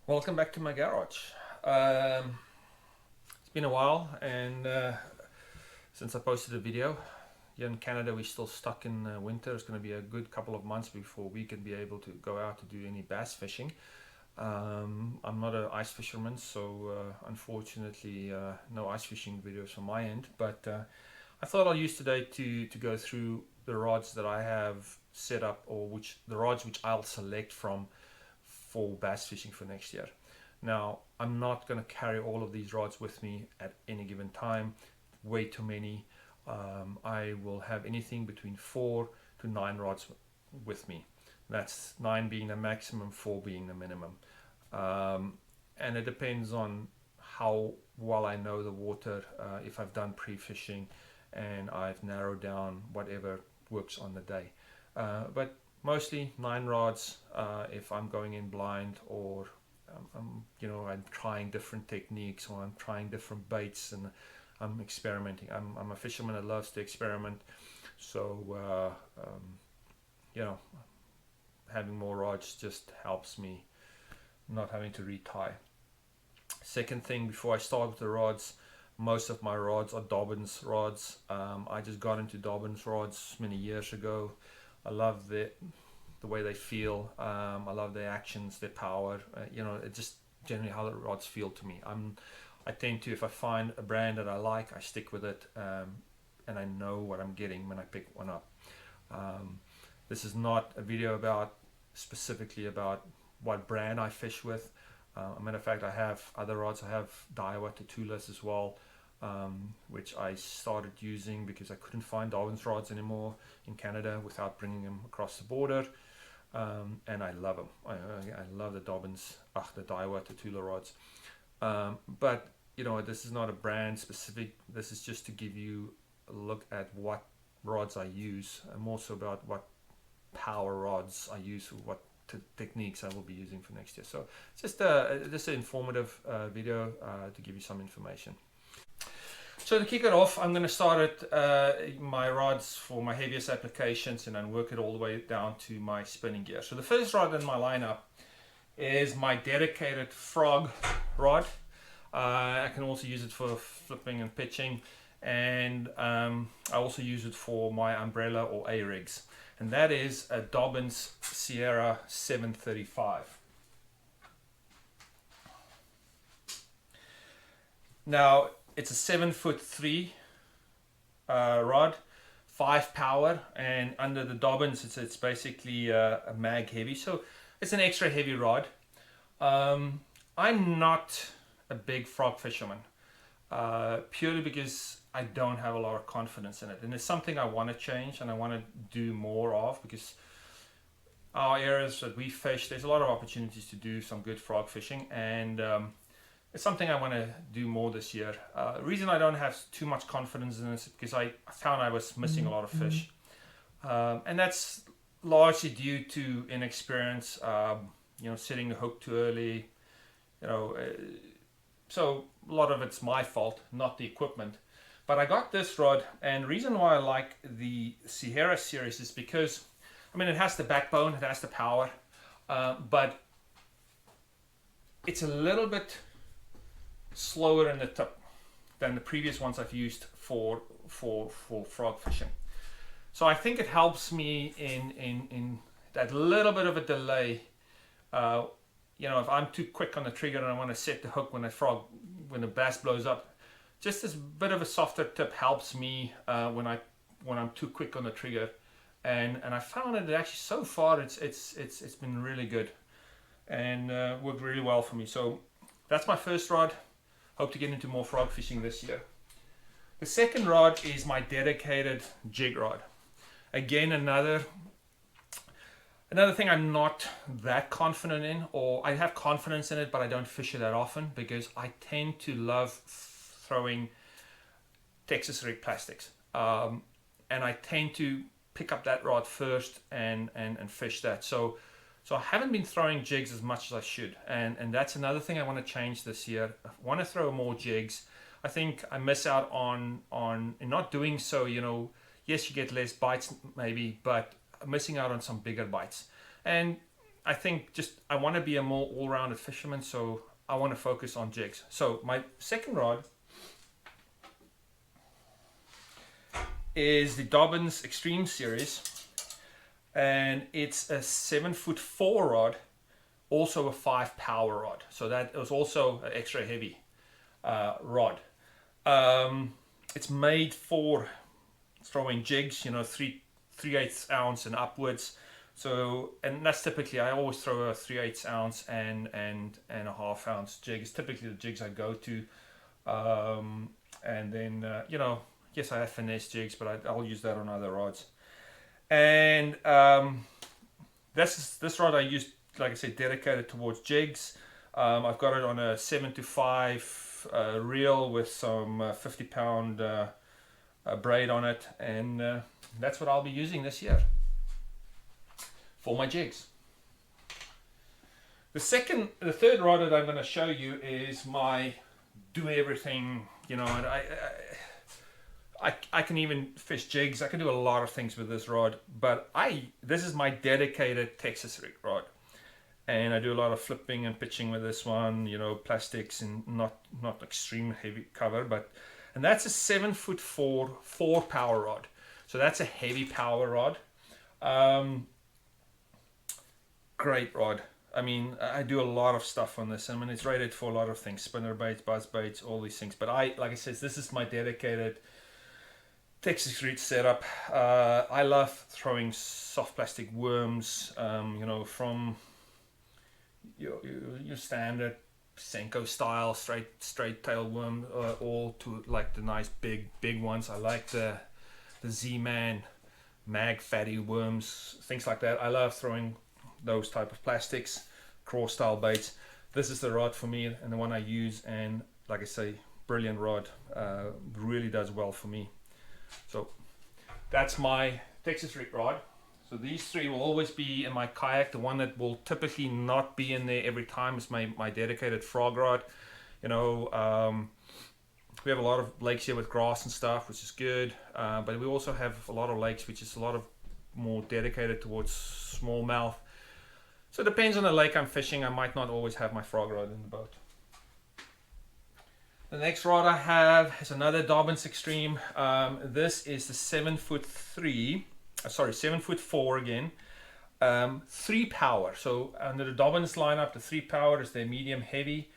Welcome back to my garage. It's been a while, and since I posted a video. Here in Canada, we're still stuck in winter. It's going to be a good couple of months before we can be able to go out to do any bass fishing. I'm not an ice fisherman, so unfortunately no ice fishing videos from my end, but I thought I'll use today to go through the rods that I have set up, or the rods which I'll select from for bass fishing for next year. Now, I'm not going to carry all of these rods with me at any given time, way too many. I will have anything between 4 to 9 rods with me. That's 9 being the maximum, 4 being the minimum. And it depends on how well I know the water, if I've done pre-fishing and I've narrowed down whatever works on the day. But mostly 9 rods if I'm going in blind, or I'm trying different techniques, or I'm trying different baits, and I'm experimenting. I'm a fisherman that loves to experiment, so having more rods just helps me not having to retie. Second thing, before I start with the rods, most of my rods are Dobbins rods. I just got into Dobbins rods many years ago. I love the way they feel. I love their actions, their power. It just generally how the rods feel to me. I tend to, if I find a brand that I like, I stick with it, and I know what I'm getting when I pick one up. This is not a video specifically about what brand I fish with. As a matter of fact, I have other rods. I have Daiwa Tatulas as well, which I started using because I couldn't find Dobbins rods anymore in Canada without bringing them across the border. And I love them. I love the Dobbins, the Daiwa Tatula rods. But this is not a brand specific. This is just to give you a look at what rods I use, and also about what power rods I use, what techniques I will be using for next year. So it's just an informative video to give you some information. So to kick it off, I'm going to start at my rods for my heaviest applications, and then work it all the way down to my spinning gear. So the first rod in my lineup is my dedicated frog rod. I can also use it for flipping and pitching, and I also use it for my umbrella or A-rigs, and that is a Dobbins Sierra 735. Now, it's a 7'3" rod, 5 power, and under the Dobbins it's basically a mag heavy, so it's an extra heavy rod. I'm not a big frog fisherman, purely because I don't have a lot of confidence in it, and it's something I want to change and I want to do more of, because our areas that we fish, there's a lot of opportunities to do some good frog fishing, and it's something I want to do more this year. The reason I don't have too much confidence in this is because I found I was missing a lot of fish, and that's largely due to inexperience. Setting the hook too early, so a lot of it's my fault, not the equipment. But I got this rod, and the reason why I like the Sierra series is because, it has the backbone, it has the power, but it's a little bit slower in the tip than the previous ones I've used for frog fishing. So I think it helps me in that little bit of a delay. If I'm too quick on the trigger and I want to set the hook when the bass blows up, just this bit of a softer tip helps me when I'm too quick on the trigger, and I found it actually so far it's been really good and worked really well for me. So that's my first rod. Hope to get into more frog fishing this year. The second rod is my dedicated jig rod. Again, another thing I'm not that confident in, or I have confidence in it, but I don't fish it that often because I tend to love throwing Texas rig plastics, and I tend to pick up that rod first and fish that. So I haven't been throwing jigs as much as I should, and that's another thing I want to change this year. I want to throw more jigs. I think I miss out on in not doing so. Yes, you get less bites maybe, but missing out on some bigger bites. And I think just I want to be a more all-rounded fisherman, so I want to focus on jigs. So my second rod is the Dobbins Extreme Series, and it's a 7'4" rod, also a 5 power rod. So that was also an extra heavy rod. It's made for throwing jigs, you know, 3/8 ounce and upwards. So, and that's typically, I always throw a 3/8 ounce and a half ounce jig. It's typically the jigs I go to. And then, you know, yes, I have finesse jigs, but I'll use that on other rods. And this rod I use, like I said, dedicated towards jigs. I've got it on a 7-5 reel with some 50-pound braid on it, and that's what I'll be using this year for my jigs. The third rod that I'm going to show you is my do everything. You know, and I can even fish jigs. I can do a lot of things with this rod, but this is my dedicated Texas rig rod, and I do a lot of flipping and pitching with this one. You know, plastics and not extreme heavy cover, and that's a 7'4" 4 power rod. So that's a heavy power rod. Great rod. I mean, I do a lot of stuff on this. I mean, it's rated for a lot of things: spinner baits, buzz baits, all these things. But like I said, this is my dedicated Texas rig setup. I love throwing soft plastic worms. You know, from your standard Senko style straight tail worm, all to like the nice big ones. I like the Z-Man mag fatty worms, things like that. I love throwing those type of plastics, craw style baits. This is the rod for me and the one I use, and like I say, brilliant rod. Really does well for me. So that's my Texas rig rod. So these three will always be in my kayak. The one that will typically not be in there every time is my dedicated frog rod. You know, we have a lot of lakes here with grass and stuff, which is good. But we also have a lot of lakes which is a lot of more dedicated towards smallmouth. So it depends on the lake I'm fishing. I might not always have my frog rod in the boat. The next rod I have is another Dobbins Extreme. This is the 7'4" again. 3 power. So under the Dobbins lineup, the 3 power is their medium heavy.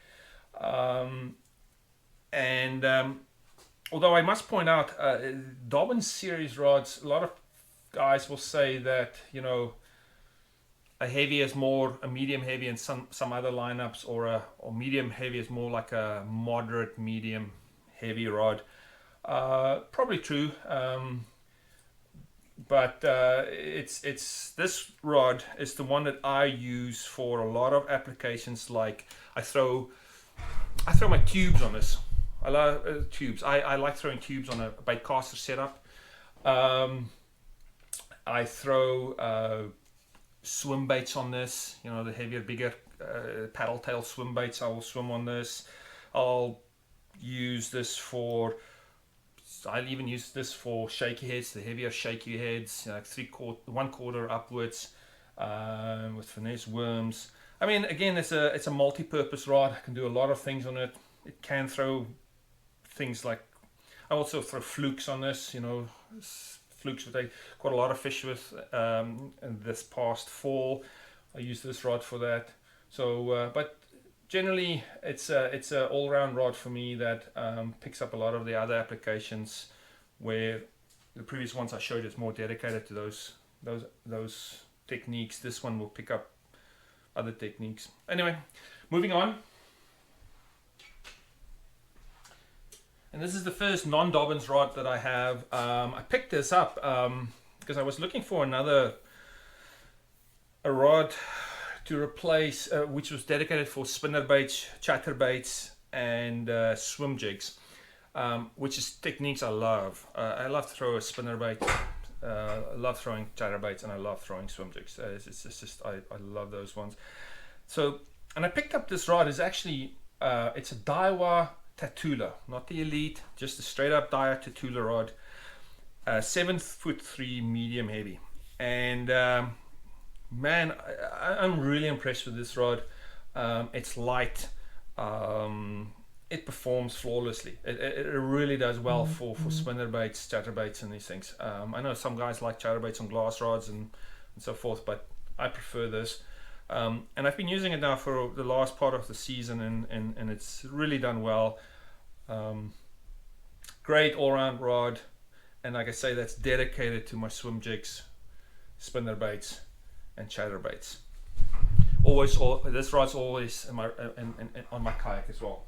Although I must point out, Dobbins series rods, a lot of guys will say that, you know, a heavy is more a medium heavy, and some other lineups, or medium heavy is more like a moderate medium heavy rod. Probably true, but it's this rod is the one that I use for a lot of applications. Like I throw my tubes on this. I love tubes. I like throwing tubes on a bait caster setup. I throw swim baits on this, you know, the heavier, bigger paddle tail swim baits. I will swim on this. I'll use this for, I'll even use this for shaky heads, the heavier shaky heads, like 1/4 upwards, with finesse worms. I mean, again, it's a multi-purpose rod. I can do a lot of things on it. It can throw things like, I also throw flukes on this, you know, flukes that I caught a lot of fish with this past fall. I use this rod for that. So, but generally, it's a all-round rod for me that picks up a lot of the other applications, where the previous ones I showed is more dedicated to those techniques. This one will pick up other techniques. Anyway, moving on. And this is the first non-Dobbins rod that I have. I picked this up because I was looking for a rod to replace, which was dedicated for spinner baits, chatter baits, and swim jigs, which is techniques I love. I love to throw a spinner bait. I love throwing chatter baits, and I love throwing swim jigs. It's just I love those ones. So, and I picked up this rod. It's actually it's a Daiwa Tatula, not the Elite, just a straight up Daiwa Tatula rod, 7'3" medium heavy. And Man, I'm really impressed with this rod. It's light. It performs flawlessly. It really does well for spinner baits, chatterbaits, and these things. I know some guys like chatterbaits on glass rods and so forth, but I prefer this. And I've been using it now for the last part of the season, and it's really done well. Great all-round rod, and like I say, that's dedicated to my swim jigs, spinner baits, and chatterbaits. This rod's always on my kayak as well.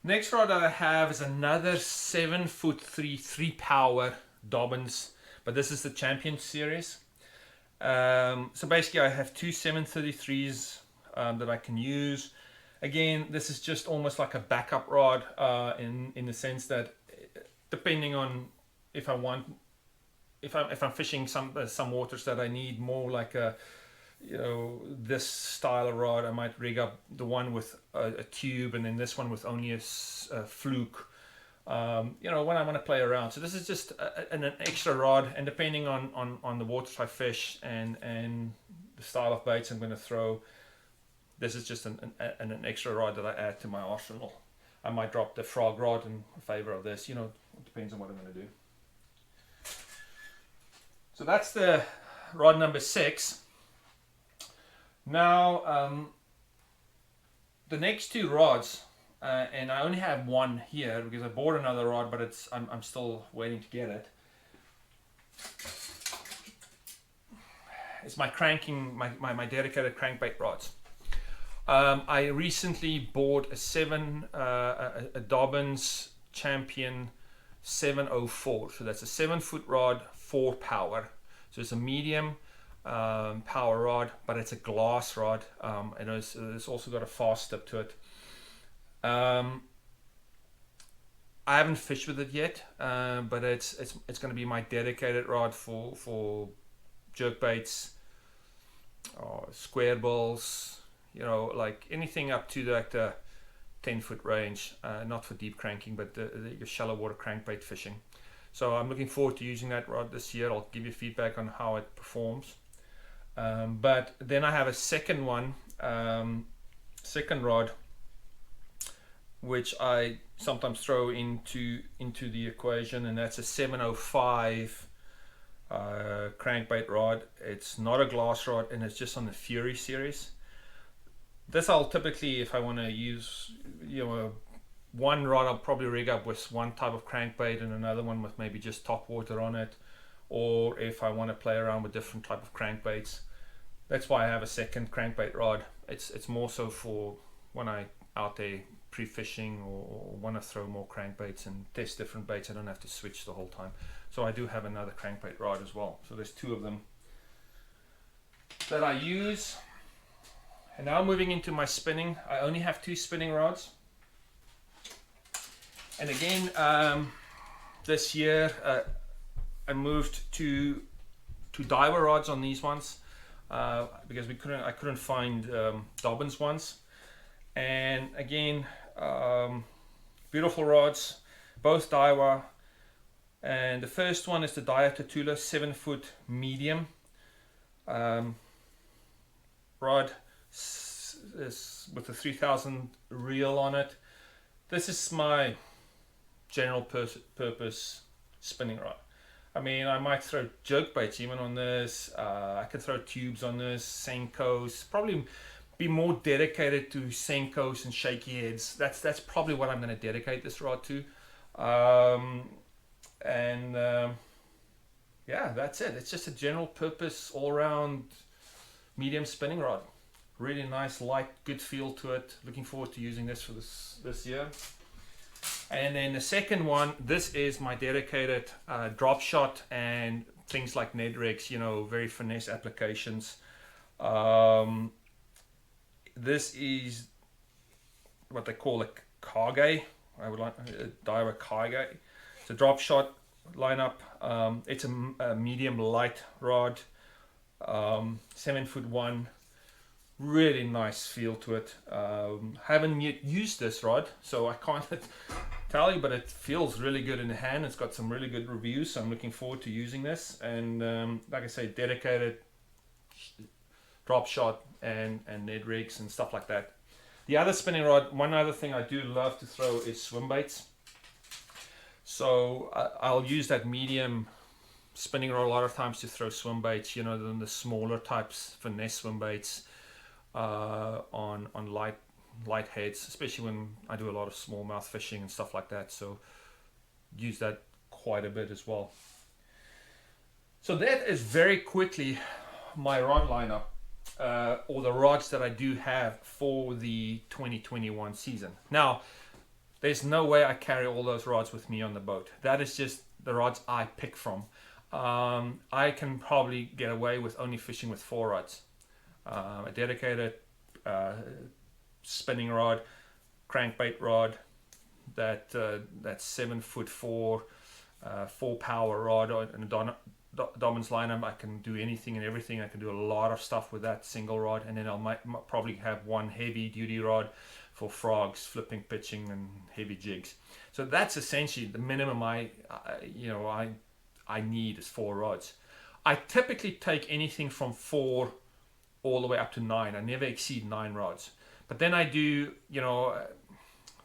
Next rod that I have is another 7'3" 3-power Dobbins, but this is the Champion series. So basically I have two 733s that I can use. Again, this is just almost like a backup rod in the sense that depending on if I'm fishing some waters that I need more like a, this style of rod, I might rig up the one with a tube and then this one with only a fluke. When I want to play around. So this is just an extra rod, and depending on the waters I fish and the style of baits I'm going to throw, this is just an extra rod that I add to my arsenal. I might drop the frog rod in favor of this. It depends on what I'm going to do. So that's the rod number 6. Now the next two rods, and I only have one here because I bought another rod, but I'm still waiting to get it. It's my dedicated crankbait rods. I recently bought a Dobbins Champion 704. So that's a 7-foot rod, 4-power. So it's a medium power rod, but it's a glass rod, and it's also got a fast tip to it. I haven't fished with it yet, but it's going to be my dedicated rod for jerk baits, square bills, like anything up to like the 10-foot range, not for deep cranking, but your shallow water crankbait fishing. So I'm looking forward to using that rod this year. I'll give you feedback on how it performs. But then I have a second rod, which I sometimes throw into the equation, and that's a 705 crankbait rod. It's not a glass rod, and it's just on the Fury series. This I'll typically, if I want to use one rod, I'll probably rig up with one type of crankbait and another one with maybe just top water on it, or if I want to play around with different type of crankbaits. That's why I have a second crankbait rod. It's more so for when I out there pre-fishing or want to throw more crankbaits and test different baits. I don't have to switch the whole time. So I do have another crankbait rod as well. So there's two of them that I use. And now moving into my spinning, I only have 2 spinning rods. And again, this year I moved to diver rods on these ones because I couldn't find Dobbins ones. And again, beautiful rods, both Daiwa. And the first one is the Daiwa Tatula 7-foot medium rod with a 3000 reel on it. This is my general purpose spinning rod. I mean, I might throw jerk baits even on this. I could throw tubes on this, Senkos. Probably be more dedicated to Senkos and shaky heads. That's probably what I'm going to dedicate this rod to. Yeah, that's it. It's just a general purpose, all-round medium spinning rod. Really nice, light, good feel to it. Looking forward to using this for this year. And then the second one, this is my dedicated drop shot and things like Ned rigs, very finesse applications. This is what they call a Kage. I would like a Daiwa Kage. It's a drop shot lineup. It's a medium light rod, 7'1", Really nice feel to it. Haven't yet used this rod, so I can't tell you, but it feels really good in the hand. It's got some really good reviews, so I'm looking forward to using this. And like I say, dedicated drop shot and Ned rigs and stuff like that. The other spinning rod, one other thing I do love to throw is swim baits. So I'll use that medium spinning rod a lot of times to throw swim baits, you know, the smaller types, finesse swim baits on light heads, especially when I do a lot of smallmouth fishing and stuff like that. So use that quite a bit as well. So that is very quickly my rod lineup, or the rods that I do have for the 2021 season. Now, there's no way I carry all those rods with me on the boat. That is just the rods I pick from. I can probably get away with only fishing with 4 rods. A dedicated spinning rod, crankbait rod, that 7'4" 4-power rod, and a Dobbins lineup. I can do anything and everything. I can do a lot of stuff with that single rod, and then I'll probably have one heavy duty rod for frogs, flipping, pitching, and heavy jigs. So that's essentially the minimum I need is 4 rods. I typically take anything from 4 all the way up to 9. I never exceed 9 rods. But then I do,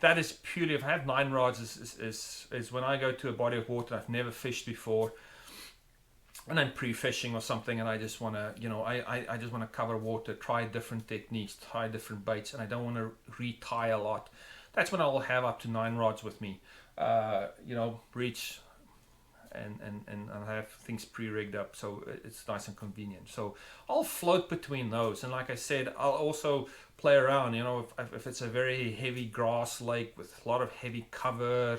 that is purely, if I have 9 rods, is when I go to a body of water I've never fished before, and I'm pre-fishing or something, and I just want to, I just want to cover water, try different techniques, try different baits, and I don't want to retie a lot. That's when I will have up to 9 rods with me, reach, and I have things pre-rigged up, so it's nice and convenient. So I'll float between those, and like I said, I'll also play around. If it's a very heavy grass lake with a lot of heavy cover,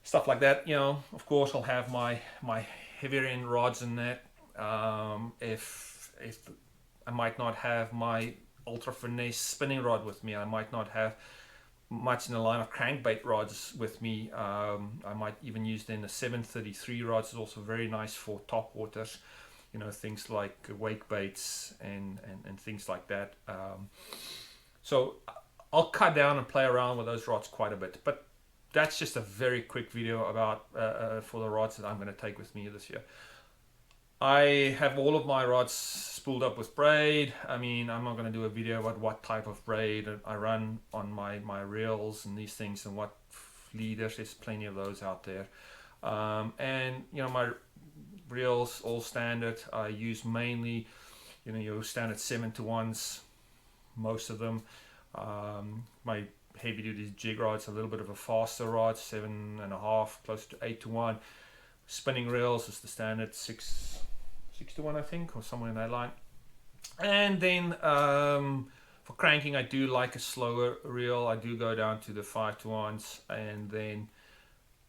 stuff like that, of course I'll have my heavier end rods in that. If I might not have my ultra finesse spinning rod with me, I might not have much in the line of crankbait rods with me. I might even use then the 733 rods. Is also very nice for top waters, things like wake baits and things like that. So I'll cut down and play around with those rods quite a bit, but that's just a very quick video about for the rods that I'm going to take with me this year. I have all of my rods spooled up with braid. I mean, I'm not going to do a video about what type of braid I run on my reels and these things and what leaders. There's plenty of those out there. And my reels all standard. I use mainly your standard 7-to-1s, most of them. My heavy duty jig rod's a little bit of a faster rod, 7.5, close to 8-to-1. Spinning reels is the standard 6-to-1, I think, or somewhere in that line. And then for cranking, I do like a slower reel. I do go down to the 5-to-1s, and then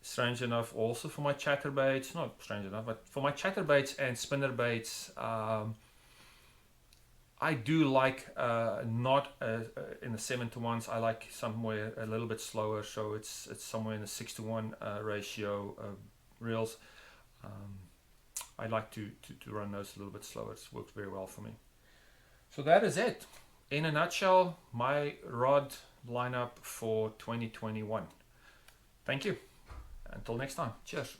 strange enough, also for my chatterbaits, not strange enough, but for my chatterbaits and spinnerbaits, I do like not in the 7-to-1s. I like somewhere a little bit slower, so it's somewhere in the 6-to-1 ratio reels. I like to run those a little bit slower. It works very well for me. So that is it. In a nutshell, my rod lineup for 2021. Thank you. Until next time. Cheers.